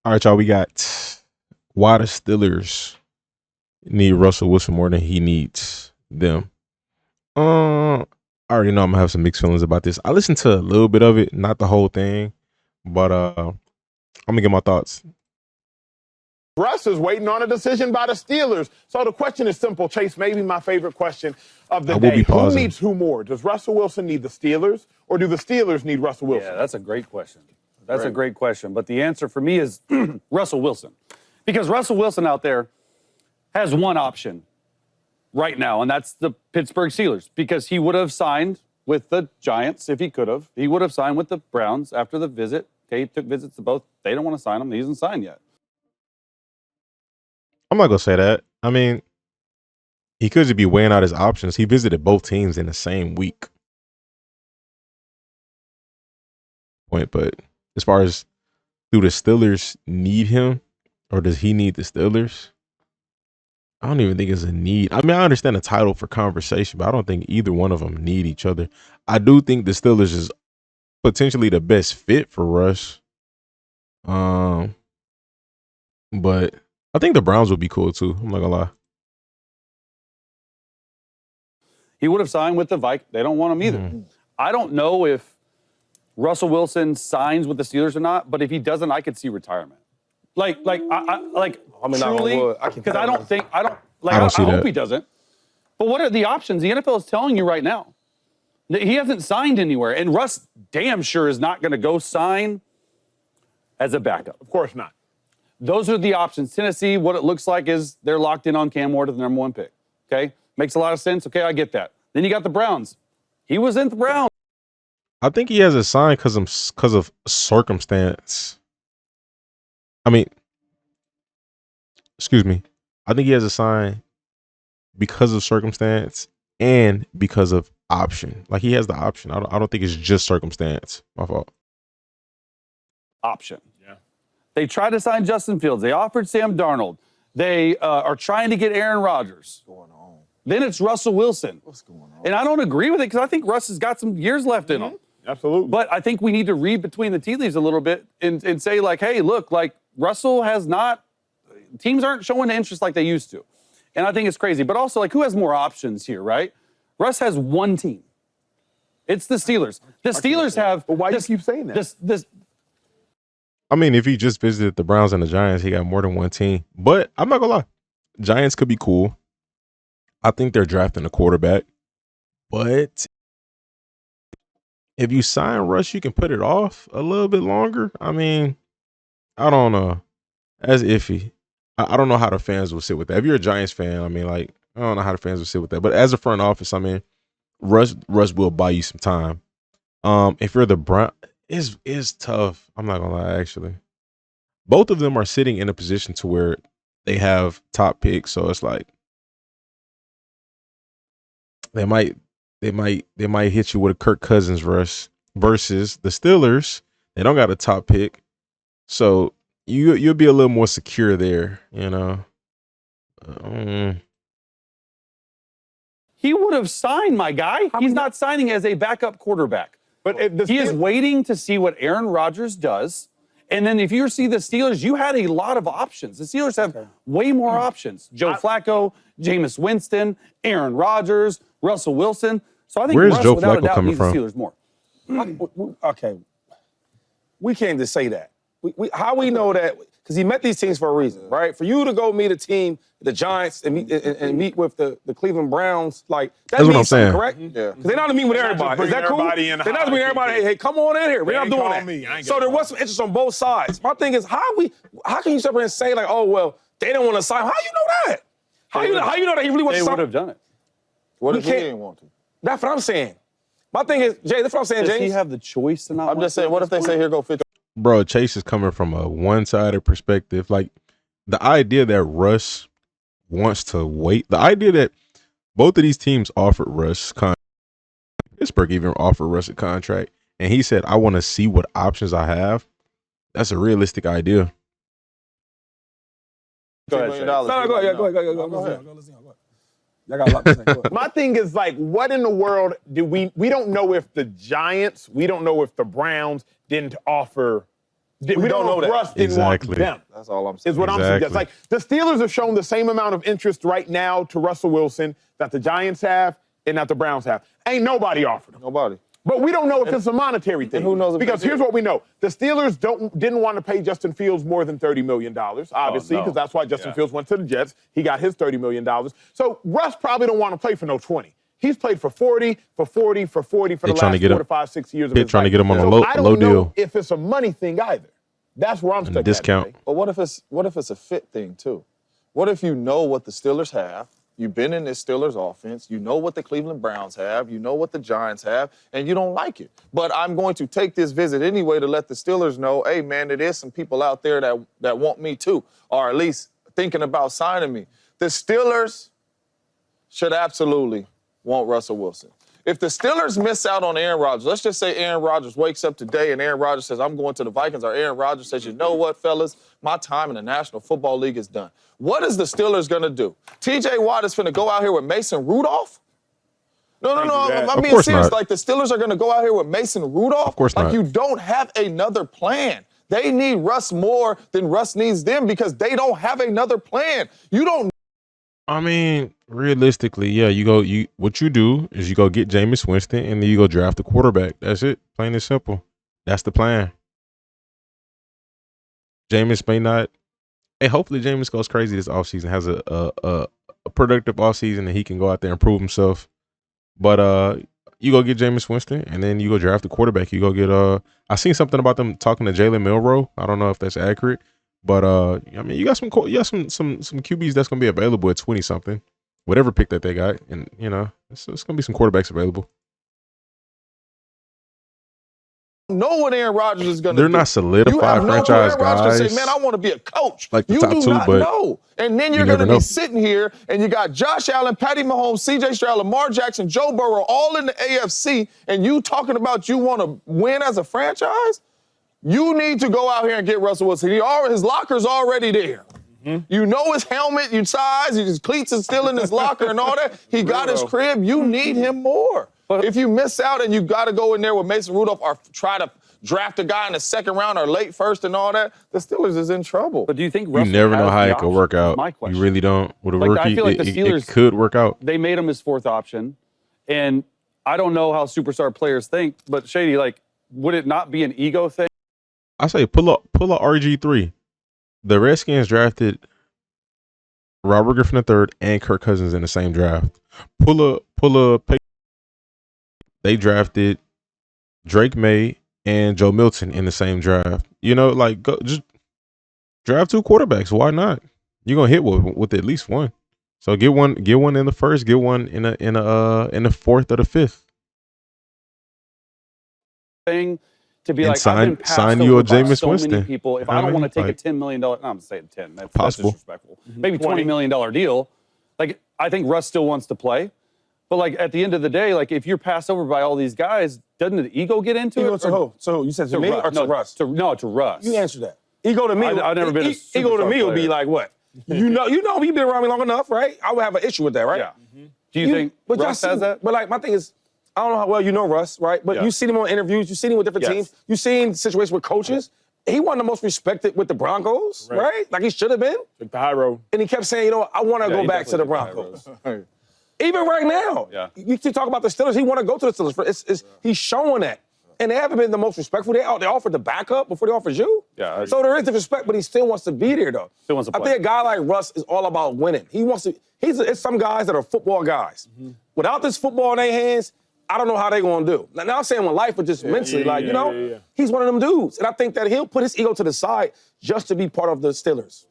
All right, y'all. We got why the Steelers need Russell Wilson more than he needs them. I already know I'm gonna have some mixed feelings about this. I listened to a little bit of it, not the whole thing, but I'm gonna get my thoughts. Russ is waiting on a decision by the Steelers. So the question is simple, Chase, maybe my favorite question of the I will day. be Who pausing. needs who more? Does Russell Wilson need the Steelers or do the Steelers need Russell Wilson? Yeah, that's a great question. That's a great question. But the answer for me is Russell Wilson. Because Russell Wilson out there has one option right now, and that's the Pittsburgh Steelers. Because he would have signed with the Giants if he could have. He would have signed with the Browns after the visit. Okay, he took visits to both. They don't want to sign him. He hasn't signed yet. I'm not gonna say that. I mean, he could just be weighing out his options. He visited both teams in the same week. But as far as do the Steelers need him or does he need the Steelers? I don't even think it's a need. I mean, I understand the title for conversation, but I don't think either one of them need each other. I do think the Steelers is potentially the best fit for Russ. But I think the Browns would be cool too. I'm not gonna lie. He would have signed with the Vikings. They don't want him either. I don't know if Russell Wilson signs with the Steelers or not, but if he doesn't, I could see retirement. I mean, truly, because I don't see hope that. he doesn't. But what are the options? The NFL is telling you right now. He hasn't signed anywhere, and Russ damn sure is not going to go sign as a backup. Of course not. Those are the options. Tennessee, what it looks like is they're locked in on Cam Ward as the number one pick. Okay? Makes a lot of sense. Okay, I get that. Then you got the Browns. He was in the Browns. I think he has a sign because of circumstance. I mean, excuse me. I think he has a sign because of circumstance and because of option. Like he has the option. I don't think it's just circumstance. My fault. Option. Yeah. They tried to sign Justin Fields. They offered Sam Darnold. They are trying to get Aaron Rodgers. What's going on? Then it's Russell Wilson. What's going on? And I don't agree with it because I think Russ has got some years left in him. Absolutely. But I think we need to read between the tea leaves a little bit and say, like, hey, look, like Russell has not, teams aren't showing interest like they used to. And I think it's crazy. But also, like, who has more options here, right? Russ has one team. It's the Steelers. The Steelers have. But why do you keep saying that? I mean, if he just visited the Browns and the Giants, he got more than one team. But I'm not gonna lie, Giants could be cool. I think they're drafting a quarterback. But if you sign Russ, you can put it off a little bit longer. I mean, I don't know. That's iffy. I don't know how the fans will sit with that. If you're a Giants fan, I mean, like, I don't know how the fans will sit with that. But as a front office, I mean, Russ will buy you some time. If you're the Brown, it's tough. I'm not gonna lie, actually. Both of them are sitting in a position to where they have top picks, so it's like they might hit you with a Kirk Cousins rush versus the Steelers. They don't got a top pick, so you'll be a little more secure there, you know. He would have signed, my guy. He's not signing as a backup quarterback. But he is waiting to see what Aaron Rodgers does. And then if you see the Steelers, you had a lot of options. The Steelers have way more options. Joe Flacco, Jameis Winston, Aaron Rodgers, Russell Wilson. So I think Where's Russ, Joe without a Flacco doubt, coming needs from? the Steelers more. Okay. We can't just say that. How we know that? Because he met these teams for a reason, right? For you to go meet a team, the Giants, and meet with the Cleveland Browns, like, that That's what I'm means something, saying. correct? Yeah. Because they're not meeting with everybody. Is that cool? everybody in They're not bringing everybody, hey, come on in here. We're not ain't doing call that. me. I ain't So gonna there call was some interest on both sides. My thing is, how can you sit here and say, like, oh, well, they don't want to sign? How you know that? How you know that he really wants They to would sign? have done it. What if he didn't want to? That's what I'm saying. My thing is, Jay, that's what I'm saying, Does James. he have the choice to not I'm just saying, what if they say, here go 50? Bro, Chase is coming from a one-sided perspective. Like, the idea that Russ wants to wait, the idea that both of these teams offered Russ contract, Pittsburgh even offered Russ a contract, and he said, I want to see what options I have. That's a realistic idea. Go ahead, $10 Shay. million. No, go ahead. Go ahead. Y'all got a lot to say. Go ahead. My thing is, like, what in the world we don't know if the Giants, we don't know if the Browns didn't offer We don't know if Russ didn't want Exactly. them. That's all I'm saying. Is what I'm suggesting. Like, the Steelers have shown the same amount of interest right now to Russell Wilson that the Giants have and that the Browns have. Ain't nobody offered him. Nobody. But we don't know if it's a monetary thing. who knows if because they here's did. what we know. The Steelers didn't want to pay Justin Fields more than $30 million, obviously, because that's why Justin Fields went to the Jets. He got his $30 million. So Russ probably don't want to play for no 20. He's played for 40, for 40, for 40 for the last 4 to 5, 6 years of his trying to life. get him on a So low I don't know deal. if it's a money thing either. That's where I'm stuck discount. at today. But what if it's a fit thing too? What if you know what the Steelers have? You've been in this Steelers offense. You know what the Cleveland Browns have. You know what the Giants have, and you don't like it. But I'm going to take this visit anyway to let the Steelers know, hey, man, there is some people out there that want me too, or at least thinking about signing me. The Steelers should absolutely want Russell Wilson. If the Steelers miss out on Aaron Rodgers, let's just say Aaron Rodgers wakes up today and Aaron Rodgers says, I'm going to the Vikings, or Aaron Rodgers says, you know what, fellas, my time in the National Football League is done. What is the Steelers going to do? TJ Watt is going to go out here with Mason Rudolph? No, I'm being serious. Not. Like, the Steelers are going to go out here with Mason Rudolph? Of course like, not. you don't have another plan. They need Russ more than Russ needs them because they don't have another plan. You don't. I mean, realistically, yeah, what you do is you go get Jameis Winston and then you go draft a quarterback. That's it. Plain and simple. That's the plan. Jameis may not. Hey, hopefully Jameis goes crazy this offseason, has a productive offseason, and he can go out there and prove himself. But you go get Jameis Winston and then you go draft a quarterback. You go get I seen something about them talking to Jalen Milroe. I don't know if that's accurate. But I mean, you got some QBs that's gonna be available at 20 something, whatever pick that they got, and it's gonna be some quarterbacks available. Know what Aaron Rodgers is going to do. They're not solidified franchise Aaron Rodgers guys. say, man, I want to be a coach. Like the you top do two, not but know. And then you're you going to never know. be sitting here and you got Josh Allen, Patty Mahomes, C.J. Stroud, Lamar Jackson, Joe Burrow, all in the AFC, and you talking about you want to win as a franchise? You need to go out here and get Russell Wilson. His locker's already there. You know his helmet, his size, his cleats is still in his locker and all that. He got his crib. You need him more. But if you miss out and you got to go in there with Mason Rudolph or try to draft a guy in the second round or late first and all that, the Steelers is in trouble. But do you think You Russell never know has how the it could option? work out. My question. You really don't. With a Like, rookie, I feel like the Steelers, it could work out. They made him his fourth option, and I don't know how superstar players think, but Shady, like, would it not be an ego thing? I say pull up RG3. The Redskins drafted Robert Griffin III and Kirk Cousins in the same draft. Pull up. They drafted Drake May and Joe Milton in the same draft. Just draft two quarterbacks. Why not? You're gonna hit with at least one. So get one in the first, get one in the fourth or the fifth. Thing to be And like, I've been passed sign you over a by Jameis so many Winston. people. If You know I don't what I want to mean? take a $10 million, no, I'm saying 10. That's Possible. disrespectful. Maybe $20 million deal. Like, I think Russ still wants to play. But, like, at the end of the day, like, if you're passed over by all these guys, doesn't the ego get into it? To who? So you said to me or to Russ? To Russ. You answer that. Ego to me. I've never been a Ego to superstar me would be player. like what? You know, you've been around me long enough, right? I would have an issue with that, right? Yeah. Do you think but Russ y'all has see- that? But like my thing is, I don't know how well you know Russ, right? But Yeah. you seen him on interviews, you seen him with different Yes. teams, you seen situations with coaches. He wasn't the most respected with the Broncos, right? Like he should have been. Took the high road. And he kept saying, you know what, I want to Yeah, go he back to the definitely took the high Broncos. Even right now, Yeah. you keep talking about the Steelers. He want to go to the Steelers. He's showing that. And they haven't been the most respectful. They offered the backup before they offered you. Yeah. So there is the respect, but he still wants to be there, though. Still wants to I play. think a guy like Russ is all about winning. He wants to. It's some guys that are football guys. Without this football in their hands, I don't know how they're going to do. Now I'm saying when life, but just mentally, he's one of them dudes. And I think that he'll put his ego to the side just to be part of the Steelers.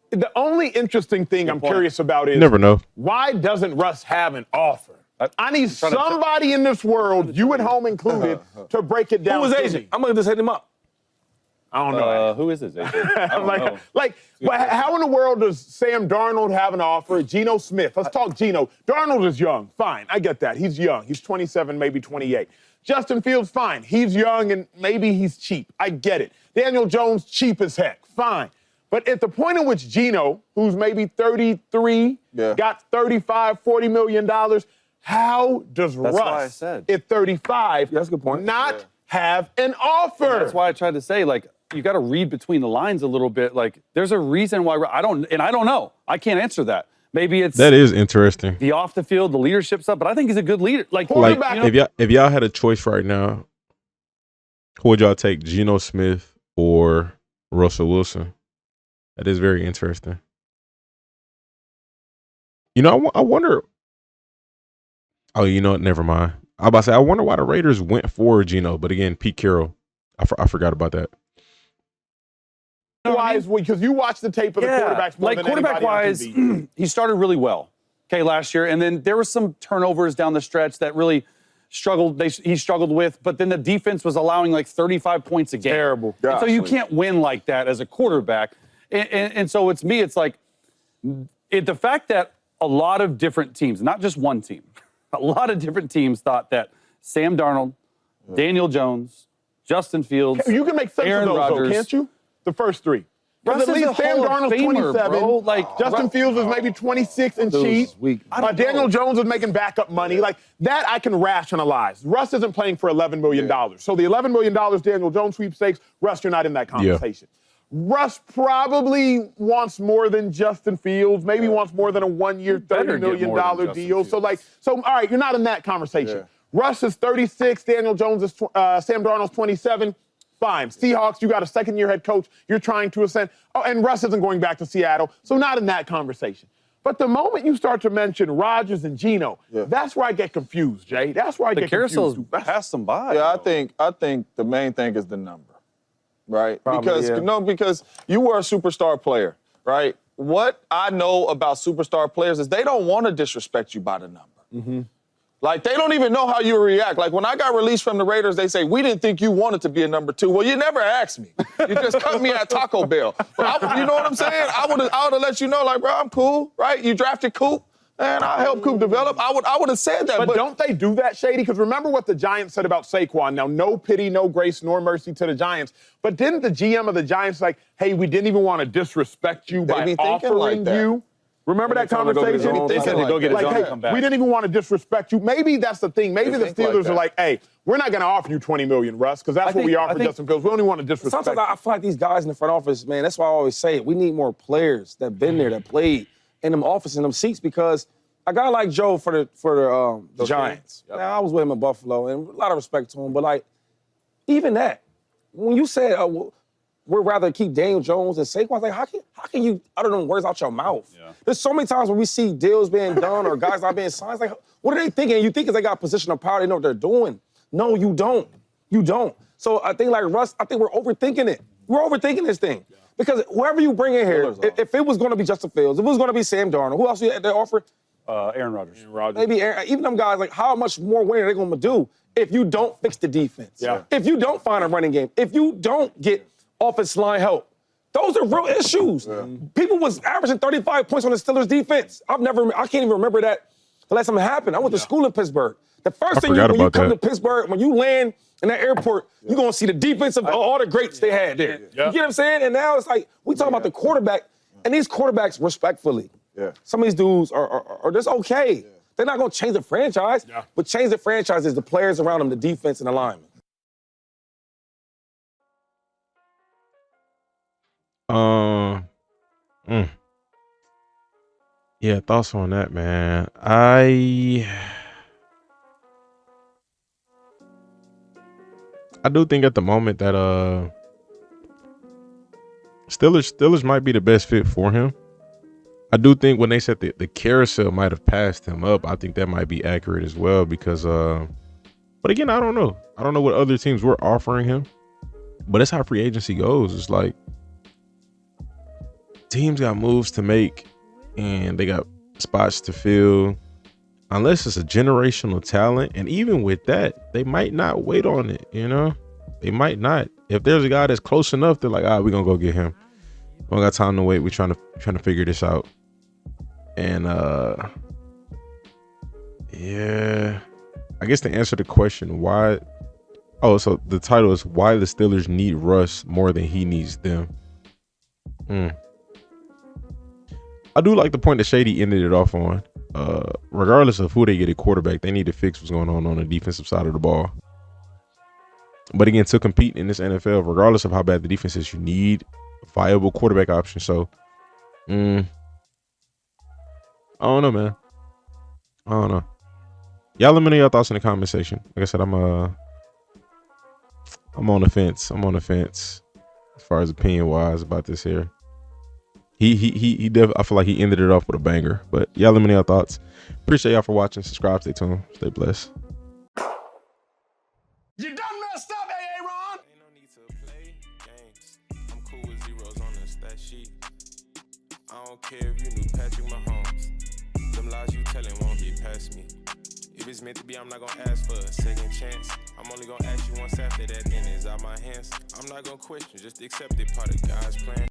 The only interesting thing I'm curious about is Never know. why doesn't Russ have an offer? I need trying to somebody in this world, you at home included, to break it down. Who was to agent? me. I'm going to just hit him up. I don't know. Who is this agent? I don't know. But how in the world does Sam Darnold have an offer? Geno Smith. Let's talk Geno. Darnold is young. Fine. I get that. He's young. He's 27, maybe 28. Justin Fields, fine. He's young and maybe he's cheap. I get it. Daniel Jones, cheap as heck. Fine. But at the point in which Geno, who's maybe 33, got $35, $40 million, how does That's why I Russ, said. at 35, that's a good point. not have an offer? That's why I tried to say, like, to read between the lines a little bit. Like, there's a reason why I don't know. I can't answer that. Maybe it's That is interesting. the off the field, the leadership stuff. But I think he's a good leader. Like if y'all had a choice right now, who would y'all take, Geno Smith or Russell Wilson? That is very interesting. You know, I wonder. Oh, you know what? Never mind. I was about to say, I wonder why the Raiders went for Geno, but again, Pete Carroll. I forgot about that. Wise, because you watch the tape of the quarterbacks more than quarterback wise, he started really well. Okay, last year, and then there were some turnovers down the stretch that really he struggled with. But then the defense was allowing like 35 points a game. Terrible. So you can't win like that as a quarterback. And so it's like the fact that a lot of different teams, not just one team, a lot of different teams thought that Sam Darnold, Daniel Jones, Justin Fields, you can make sense Aaron of those, Rodgers, though, can't you? The first three. Russ Because at is least a Sam Hall of Darnold's Famer, 27. bro. Like, Justin Fields was maybe 26 and cheap. Daniel Jones was making backup money. Like, that I can rationalize. Russ isn't playing for $11 million. So the $11 million Daniel Jones sweepstakes, Russ, you're not in that conversation. Russ probably wants more than Justin Fields, maybe wants more than a one-year, $30 million deal. So, all right, you're not in that conversation. Russ is 36, Daniel Jones is, Sam Darnold's 27. Fine. Seahawks, you got a second-year head coach. You're trying to ascend. Oh, and Russ isn't going back to Seattle, so not in that conversation. But the moment you start to mention Rodgers and Geno, that's where I get confused, Jay. That's where I get confused. The carousel's passed them by. Yeah, I think the main thing is the number, right? Probably, because you were a superstar player, right? What I know about superstar players is they don't want to disrespect you by the number. Like, they don't even know how you react. Like, when I got released from the Raiders, they say, we didn't think you wanted to be a number 2. Well, you never asked me. You just cut me at Taco Bell. But you know what I'm saying? I would have let you know, like, bro, I'm cool, right? You drafted Coop, and I helped Coop develop. I would have said that. But don't they do that, Shady? Because remember what the Giants said about Saquon. Now, no pity, no grace, nor mercy to the Giants. But didn't the GM of the Giants like, hey, we didn't even want to disrespect you by offering you? Remember that conversation? They said to go get his own and come back. We didn't even want to disrespect you. Maybe that's the thing. Maybe the Steelers are like, hey, we're not going to offer you $20 million, Russ, because that's what we offer Justin Fields. We don't even want to disrespect Sometimes I feel like these guys in the front office, man, that's why I always say it. We need more players that been there, that played in them offices, in them seats, because a guy like Joe for the Giants. Now, I was with him in Buffalo, and a lot of respect to him, but, like, even that, when you said, we'd rather keep Daniel Jones and Saquon. Like, how can you utter them words out your mouth? There's so many times when we see deals being done or guys not being signed. It's like, what are they thinking? You think because they got a position of power, they know what they're doing. No, you don't. You don't. So I think, like Russ, I think we're overthinking it. We're overthinking this thing. Because whoever you bring in here, if it was going to be Justin Fields, if it was going to be Sam Darnold, who else you had to offer? Aaron Rodgers. Maybe even them guys, like, how much more winning are they going to do if you don't fix the defense? If you don't find a running game, if you don't get offensive line help. Those are real issues. People was averaging 35 points on the Steelers defense. I can't even remember that the last time it happened. I went to school in Pittsburgh. The first thing when you come to Pittsburgh, when you land in that airport, you're going to see the defense of all the greats they had there. You get what I'm saying? And now it's like, we talking about the quarterback, and these quarterbacks, respectfully, some of these dudes are just okay. They're not going to change the franchise, but change the franchise is the players around them, the defense and the linemen. Yeah, thoughts on that, man. I do think at the moment that Steelers might be the best fit for him. I do think when they said the carousel might have passed him up, I think that might be accurate as well because but again, I don't know. I don't know what other teams were offering him. But that's how free agency goes. It's like teams got moves to make and they got spots to fill. Unless it's a generational talent, and even with that, they might not wait on it, you know? They might not. If there's a guy that's close enough, they're like, we're gonna go get him. We don't got time to wait. We're trying to figure this out. And yeah. I guess to answer the question, why so the title is why the Steelers need Russ more than he needs them. I do like the point that Shady ended it off on. Regardless of who they get at quarterback, they need to fix what's going on the defensive side of the ball. But again, to compete in this NFL, regardless of how bad the defense is, you need a viable quarterback option. So, I don't know, man. I don't know. Y'all let me know your thoughts in the comment section. Like I said, I'm on the fence. I'm on the fence as far as opinion wise about this here. He I feel like he ended it off with a banger. But y'all let me know your thoughts. Appreciate y'all for watching. Subscribe, stay tuned, stay blessed. You done messed up, AA Ron. Ain't no need to play games. I'm cool with zeros on the stat sheet. I don't care if you knew Patrick Mahomes. Them lies you telling won't get past me. If it's meant to be, I'm not gonna ask for a second chance. I'm only gonna ask you once after that, then it's out my hands. I'm not gonna question, just accept it, part of God's plan.